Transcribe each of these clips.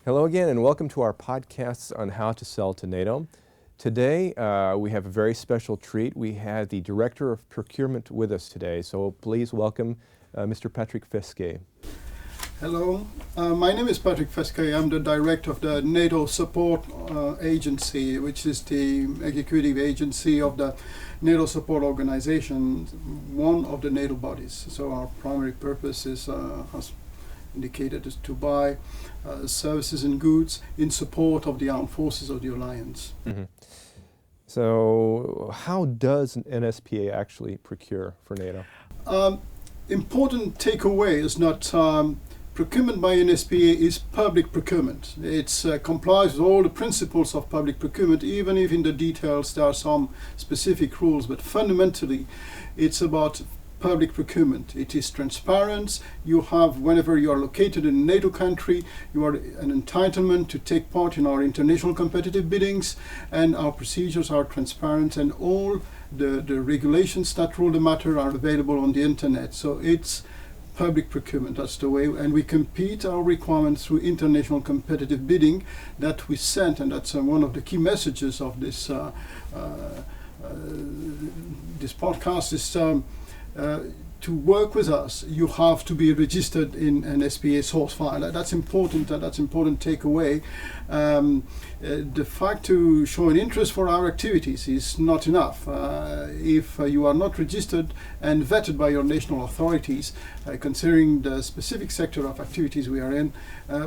Hello again, and welcome to our podcasts on how to sell to NATO. Today, we have a very special treat. We have the Director of Procurement with us today, so please welcome Mr. Patrick Fesquet. Hello, my name is Patrick Fesquet. I'm the Director of the NATO Support Agency, which is the executive agency of the NATO Support Organization, one of the NATO bodies. So our primary purpose is, as indicated, is to buy services and goods in support of the armed forces of the alliance. Mm-hmm. So how does an NSPA actually procure for NATO? Important takeaway is not procurement by NSPA is public procurement. It complies with all the principles of public procurement, even if in the details there are some specific rules, but fundamentally it's about public procurement. It is transparent. You have, whenever you are located in a NATO country, you are an entitlement to take part in our international competitive biddings, and our procedures are transparent, and all the regulations that rule the matter are available on the internet. So it's public procurement, that's the way, and we compete our requirements through international competitive bidding that we sent, and that's one of the key messages of this this podcast is to work with us, you have to be registered in an NSPA source file. That's important. That's important takeaway. The fact to show an interest for our activities is not enough. If you are not registered and vetted by your national authorities, considering the specific sector of activities we are in,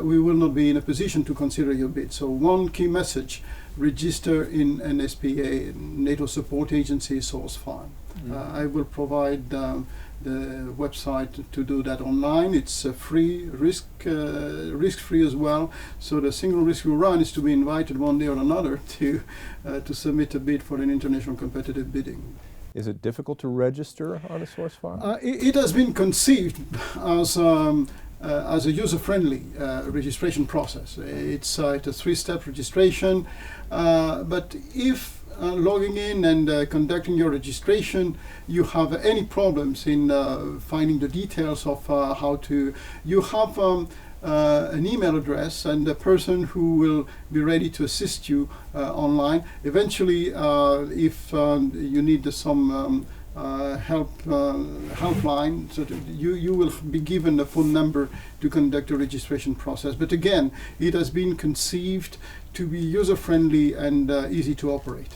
we will not be in a position to consider your bid. So one key message: register in NSPA, NATO Support Agency source file. I will provide the website to do that online. It's free, risk-free as well. So the single risk you run is to be invited one day or another to submit a bid for an international competitive bidding. Is it difficult to register on a source file? It has been conceived as a user-friendly registration process. It's a three-step registration, but if logging in and conducting your registration, you have any problems in finding the details of how to, you have an email address and a person who will be ready to assist you online. Eventually, if you need some helpline, so you will be given a phone number to conduct a registration process. But again, it has been conceived to be user-friendly and easy to operate.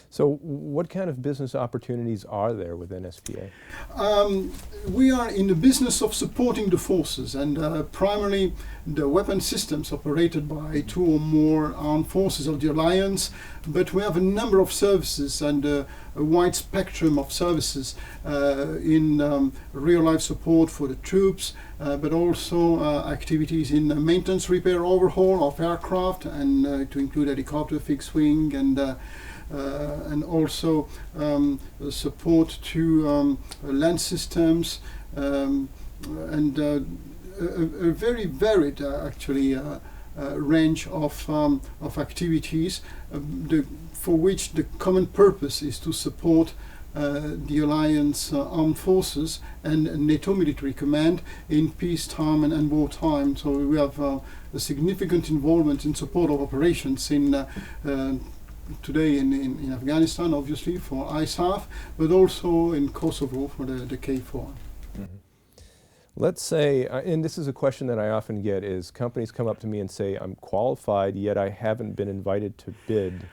So what kind of business opportunities are there with NSPA? We are in the business of supporting the forces, and primarily the weapon systems operated by two or more armed forces of the alliance, but we have a number of services and a wide spectrum of services in real-life support for the troops, but also activities in maintenance, repair, overhaul of aircraft, and to include helicopter, fixed wing, and also support to land systems, and a very varied range of activities for which the common purpose is to support the Alliance armed forces and NATO military command in peacetime and wartime. So we have a significant involvement in support of operations in today in Afghanistan, obviously, for ISAF, but also in Kosovo for the KFOR. Mm-hmm. Let's say, and this is a question that I often get, is companies come up to me and say, I'm qualified, yet I haven't been invited to bid.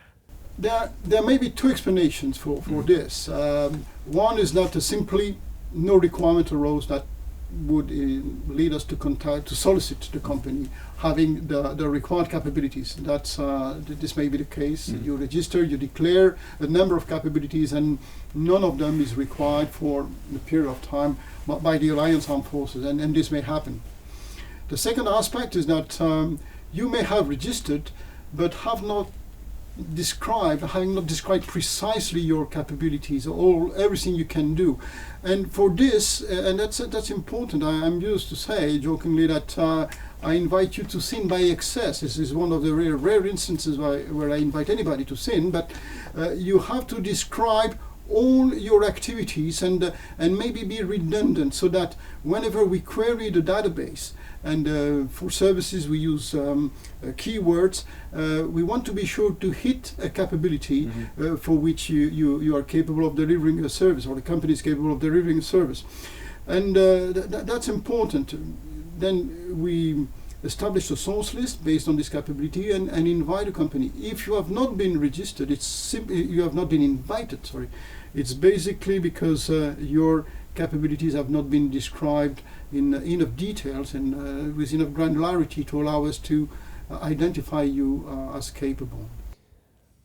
There may be two explanations for this. One is that simply no requirement arose that would lead us to solicit the company having the required capabilities. That's this may be the case. You register, you declare a number of capabilities, and none of them is required for a period of time by the Alliance Armed Forces, and this may happen. The second aspect is that you may have registered, but having not described precisely your capabilities, everything you can do. And for this, and that's important, I'm used to say jokingly that I invite you to sin by excess. This is one of the rare instances where I invite anybody to sin, but you have to describe all your activities and maybe be redundant, so that whenever we query the database, and for services we use keywords. We want to be sure to hit a capability for which you are capable of delivering a service, or the company is capable of delivering a service. And that's important. Then we establish a source list based on this capability and invite a company. If you have not been registered, you have not been invited, sorry. It's basically because your capabilities have not been described in enough details and with enough granularity to allow us to identify you as capable.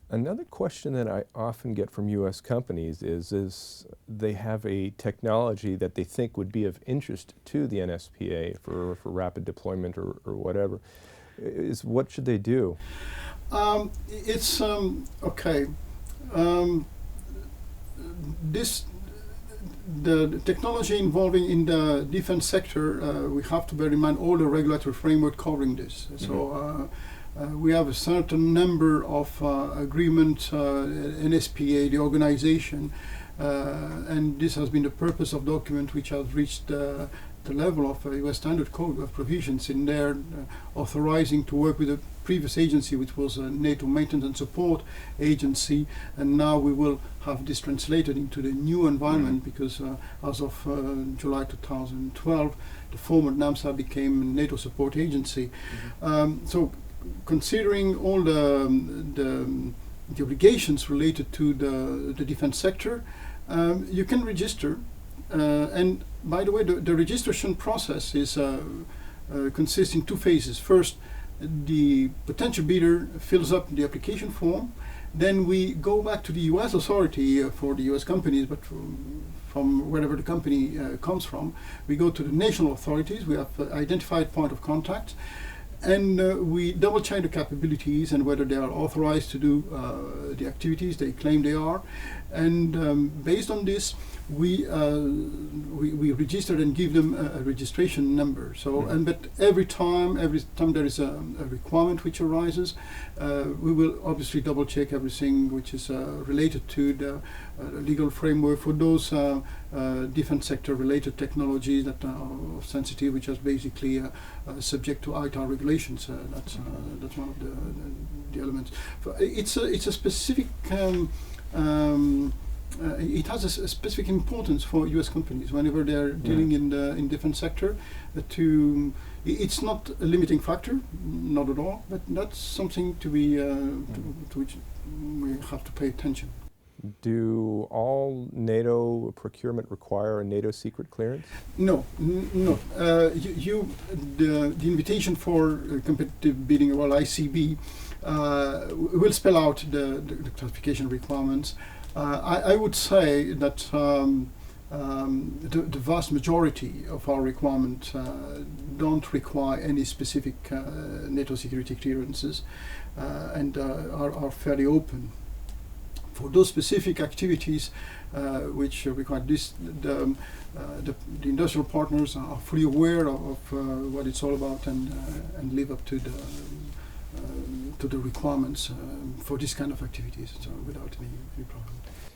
Another question that I often get from U.S. companies is they have a technology that they think would be of interest to the NSPA for rapid deployment or whatever. What should they do? It's okay. The technology involving in the defense sector, we have to bear in mind all the regulatory framework covering this. So we have a certain number of agreements, NSPA, the organization, and this has been the purpose of document which has reached the level of a US Standard Code of provisions in there authorizing to work with a previous agency, which was a NATO Maintenance and Support Agency, and now we will have this translated into the new environment because as of July 2012, the former NAMSA became a NATO Support Agency. So considering all the obligations related to the defense sector, you can register. And by the way, the registration process is consists in two phases. First, the potential bidder fills up the application form. Then we go back to the U.S. authority for the U.S. companies, but from wherever the company comes from, we go to the national authorities. We have identified point of contact. And we double check the capabilities and whether they are authorized to do the activities they claim they are. And based on this, we register and give them a registration number. So, but every time there is a requirement which arises, we will obviously double check everything which is related to the legal framework for those defense sector related technologies that are sensitive, which is basically subject to ITAR regulations. That's one of the elements. It's a specific. It has a specific importance for U.S. companies whenever they are dealing in defense sector. It's not a limiting factor, not at all, but that's something to which we have to pay attention. Do all NATO procurement require a NATO secret clearance? No, no. The invitation for competitive bidding, well, ICB, will spell out the classification requirements. I would say that the vast majority of our requirements don't require any specific NATO security clearances and are fairly open. For those specific activities which require this, the industrial partners are fully aware of what it's all about and live up to the requirements for this kind of activities, so without any problem.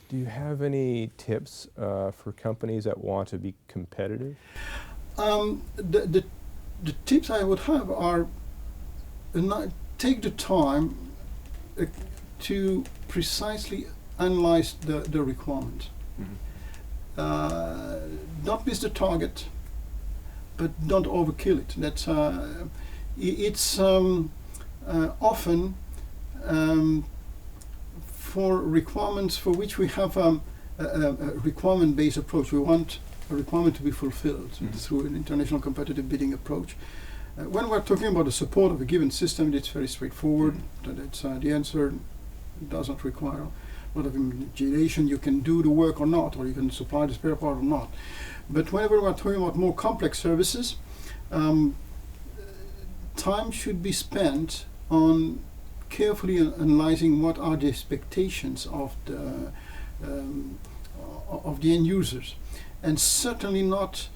Do you have any tips for companies that want to be competitive? The tips I would have are take the time to precisely analyze the requirement. Don't miss the target, but don't overkill it. That's it's often for requirements for which we have a requirement-based approach. We want a requirement to be fulfilled through an international competitive bidding approach. When we're talking about the support of a given system, it's very straightforward. The answer doesn't require a lot of imagination. You can do the work or not, or you can supply the spare part or not. But whenever we're talking about more complex services, time should be spent on carefully analyzing what are the expectations of the end users, and certainly not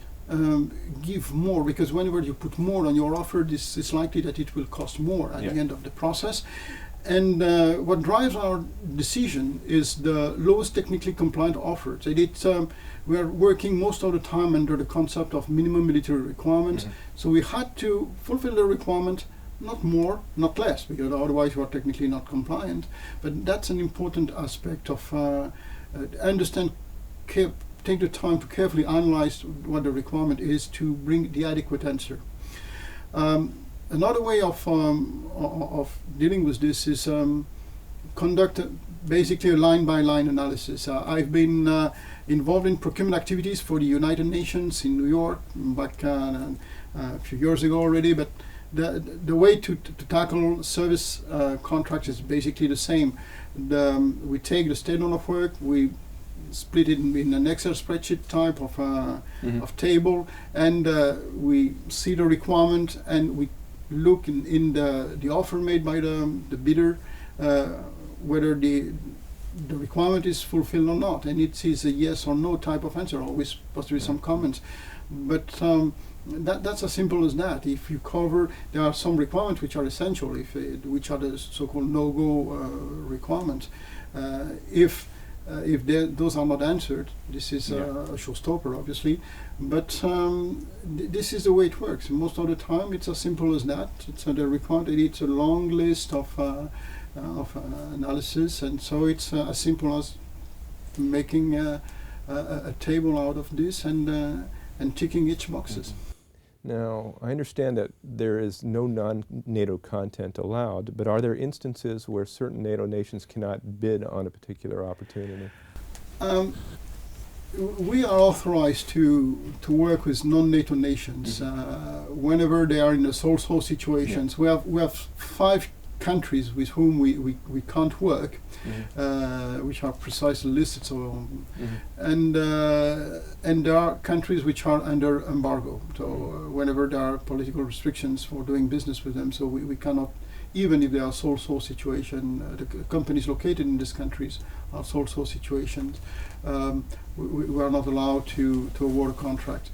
give more, because whenever you put more on your offer, it's likely that it will cost more at the end of the process. And what drives our decision is the lowest technically compliant offer. So we are working most of the time under the concept of minimum military requirements. So we had to fulfill the requirement, not more, not less, because otherwise you are technically not compliant. But that's an important aspect of understand, take the time to carefully analyze what the requirement is to bring the adequate answer. Another way of dealing with this is conduct basically a line-by-line analysis. I've been involved in procurement activities for the United Nations in New York back a few years ago already, but the way to tackle service contracts is basically the same. We take the statement of work, we split it in an Excel spreadsheet type of table, and we see the requirement, and we look in the offer made by the bidder whether the requirement is fulfilled or not, and it is a yes or no type of answer, always supposed to be some comments, but that's as simple as that. If you cover, there are some requirements which are essential, which are the so-called no-go requirements. If those are not answered, this is a showstopper, obviously. But this is the way it works. Most of the time, it's as simple as that. It's the requirement. It's a long list of analysis, and so it's as simple as making a table out of this and ticking each boxes. Now, I understand that there is no non-NATO content allowed, but are there instances where certain NATO nations cannot bid on a particular opportunity? We are authorized to work with non-NATO nations whenever they are in a sole source situations. We have 5 countries with whom we can't work, which are precisely listed. So, and there are countries which are under embargo. So whenever there are political restrictions for doing business with them, so we cannot, even if they are sole source situation, the companies located in these countries are sole source situations, we are not allowed to award a contract.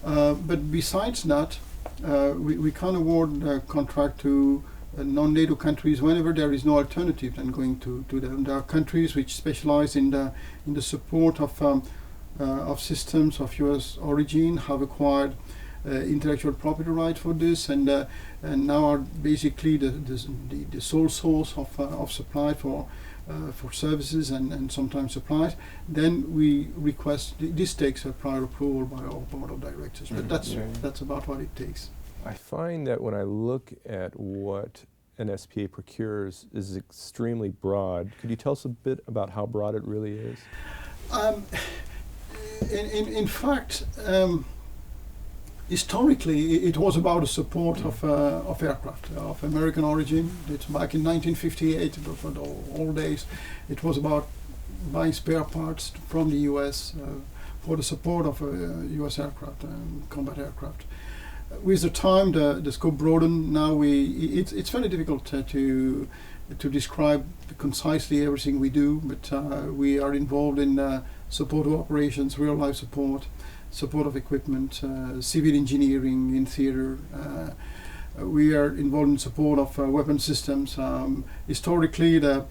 But besides that, we can award a contract to non-NATO countries whenever there is no alternative than going to them. There are countries which specialize in the support of systems of U.S. origin, have acquired intellectual property rights for this, and now are basically the sole source of supply for services and sometimes supplies. Then we request this takes a prior approval by our board of directors. But that's about what it takes. I find that when I look at what NSPA procures is extremely broad. Could you tell us a bit about how broad it really is? In fact, historically, it was about the support of aircraft of American origin. It's back in 1958, for the old days. It was about buying spare parts from the U.S. For the support of U.S. aircraft, combat aircraft. With the time, the scope broadened. Now it's very difficult to describe concisely everything we do, but we are involved in support of operations, real life support of equipment, civil engineering in theater. We are involved in support of weapon systems. Historically, the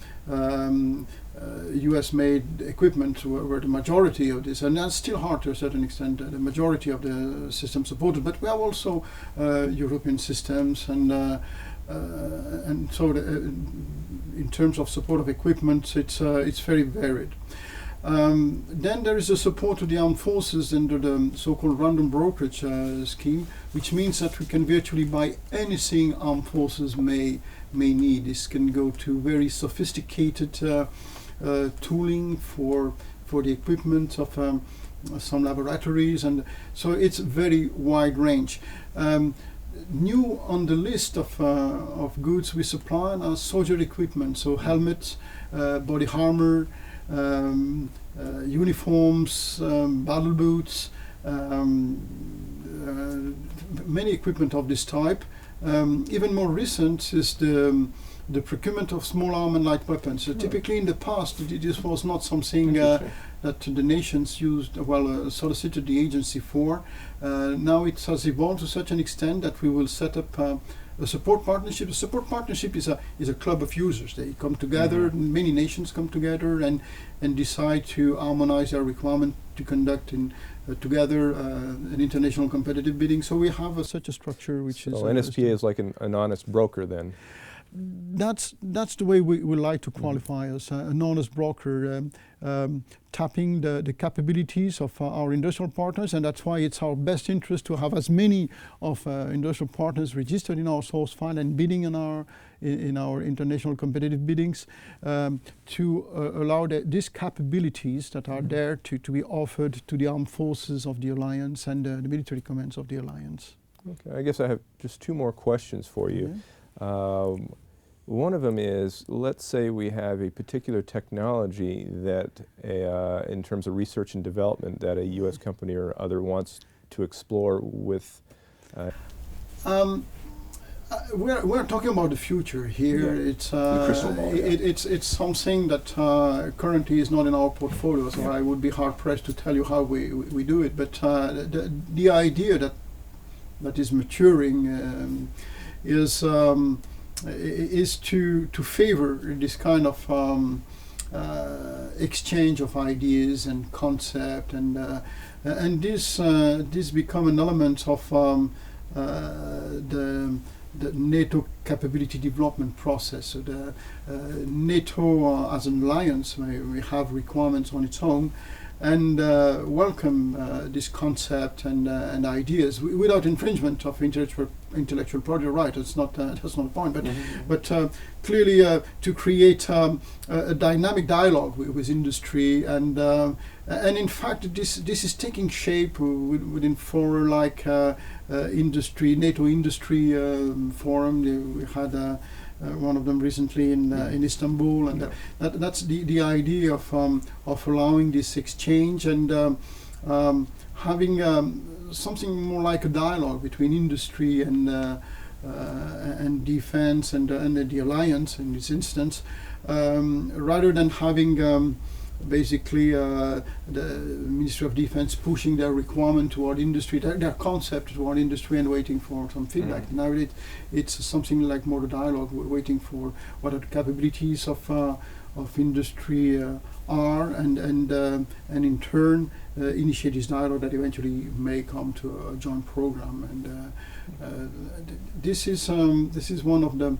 US-made equipment were the majority of this, and that's still hard to a certain extent, the majority of the systems supported. But we have also European systems, and so in terms of support of equipment, it's very varied. Then there is the support to the armed forces under the so-called random brokerage scheme, which means that we can virtually buy anything armed forces may need. This can go to very sophisticated tooling for the equipment of some laboratories, and so it's very wide range. New on the list of goods we supply are soldier equipment, so helmets, body armor, uniforms, battle boots, many equipment of this type. Even more recent is the procurement of small arm and light weapons. So typically in the past, this was not something that the nations used, solicited the agency for. Now it has evolved to such an extent that we will set up a support partnership. A support partnership is a club of users. They come together. Many nations come together and decide to harmonize their requirement to conduct together an international competitive bidding. So we have such a structure, which is. So NSPA is like an honest broker then. That's the way we like to qualify us, an honest broker, tapping the capabilities of our industrial partners, and that's why it's our best interest to have as many of industrial partners registered in our source file and bidding in our international competitive biddings, to allow these capabilities that are there to be offered to the armed forces of the alliance and the military commands of the alliance. Okay, I guess I have just two more questions for you. One of them is, let's say we have a particular technology that, in terms of research and development, that a U.S. company or other wants to explore with. We're talking about the future here. Yeah. It's the crystal ball. It's something that currently is not in our portfolio, so I would be hard pressed to tell you how we do it. But the idea that is maturing is to favor this kind of exchange of ideas and concept, and this become an element of the NATO capability development process. So the NATO as an alliance may have requirements on its own, and welcome this concept and ideas without infringement of intellectual property right. That's not the point. But clearly to create a dynamic dialogue with industry, and in fact this is taking shape within fora like industry, NATO industry forum. We had one of them recently in Istanbul, and that's the idea of allowing this exchange and having something more like a dialogue between industry and defense and the alliance in this instance, rather than having basically the Ministry of Defense pushing their requirement toward industry, their concept toward industry, and waiting for some feedback. Now it's something like more the dialogue, waiting for what are the capabilities of industry are, and in turn initiate this dialogue that eventually may come to a joint program. And this is one of the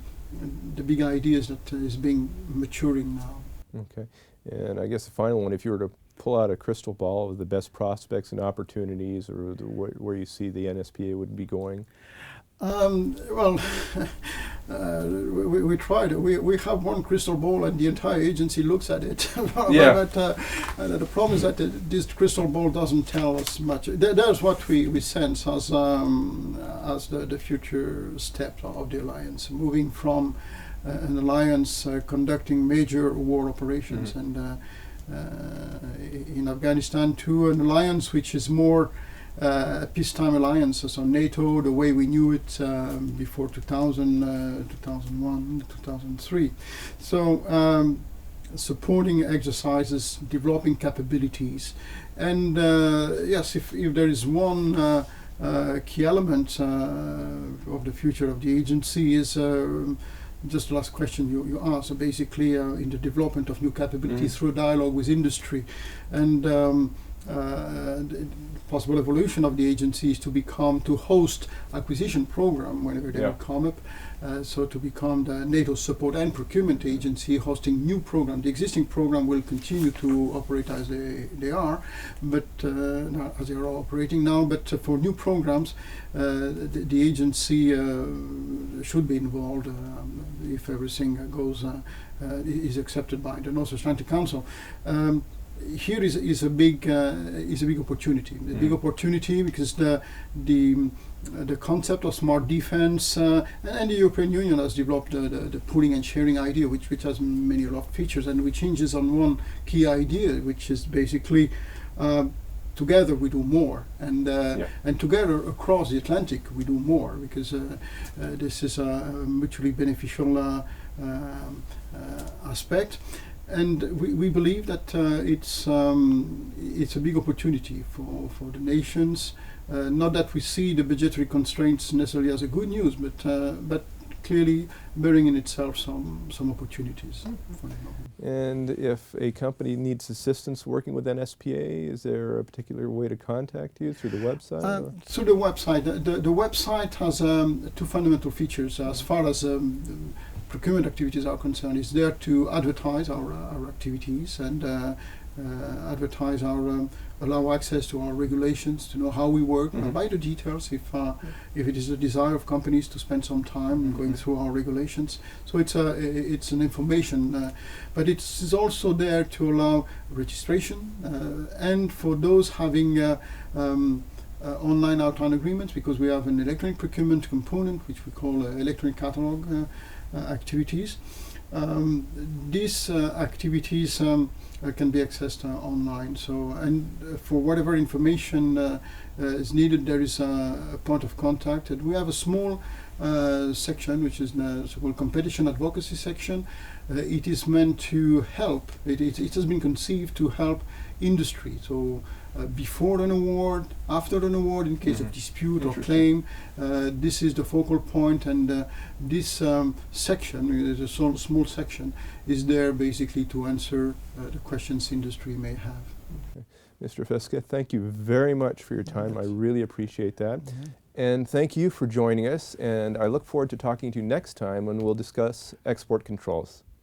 big ideas that is being maturing now. Okay. And I guess the final one, if you were to pull out a crystal ball of the best prospects and opportunities, or where you see the NSPA would be going? Well, we tried. We have one crystal ball, and the entire agency looks at it. But the problem is that this crystal ball doesn't tell us much. That's what we sense as the future steps of the alliance, moving from an alliance conducting major war operations and in Afghanistan to an alliance which is more a peacetime alliance. So NATO, the way we knew it before 2000, 2001, 2003. So supporting exercises, developing capabilities, and yes, if there is one key element of the future of the agency is just the last question you asked. So basically, in the development of new capabilities through dialogue with industry, and the possible evolution of the agency is to host acquisition program whenever they will come up. So to become the NATO support and procurement agency, hosting new program. The existing program will continue to operate as they are, but as they are operating now. But for new programs, the agency should be involved if everything is accepted by the North Atlantic Council. Here is a big opportunity. A big opportunity because the concept of smart defense and the European Union has developed the pooling and sharing idea, which has many a lot of features, and which hinges on one key idea, which is basically together we do more, and together across the Atlantic we do more, because this is a mutually beneficial aspect. and we believe that it's a big opportunity for the nations. Not that we see the budgetary constraints necessarily as a good news, but clearly bearing in itself some opportunities. For the moment. And if a company needs assistance working with NSPA, is there a particular way to contact you, through the website? Through the website. The website has two fundamental features as far as procurement activities are concerned. It's there to advertise our activities and advertise allow access to our regulations, to know how we work, buy the details if it is a desire of companies to spend some time going through our regulations. So it's an information, but it's also there to allow registration and for those having online outline agreements, because we have an electronic procurement component which we call electronic catalog activities. These activities can be accessed online. So, and for whatever information is needed, there is a point of contact. And we have a small section, which is the so-called competition advocacy section. It is meant to help. It has been conceived to help industry. So before an award, after an award, in case of dispute or claim, this is the focal point, and this section, is a small section, is there basically to answer the questions industry may have. Okay. Mr. Fiske, thank you very much for your time. I really appreciate that. And thank you for joining us, and I look forward to talking to you next time when we'll discuss export controls.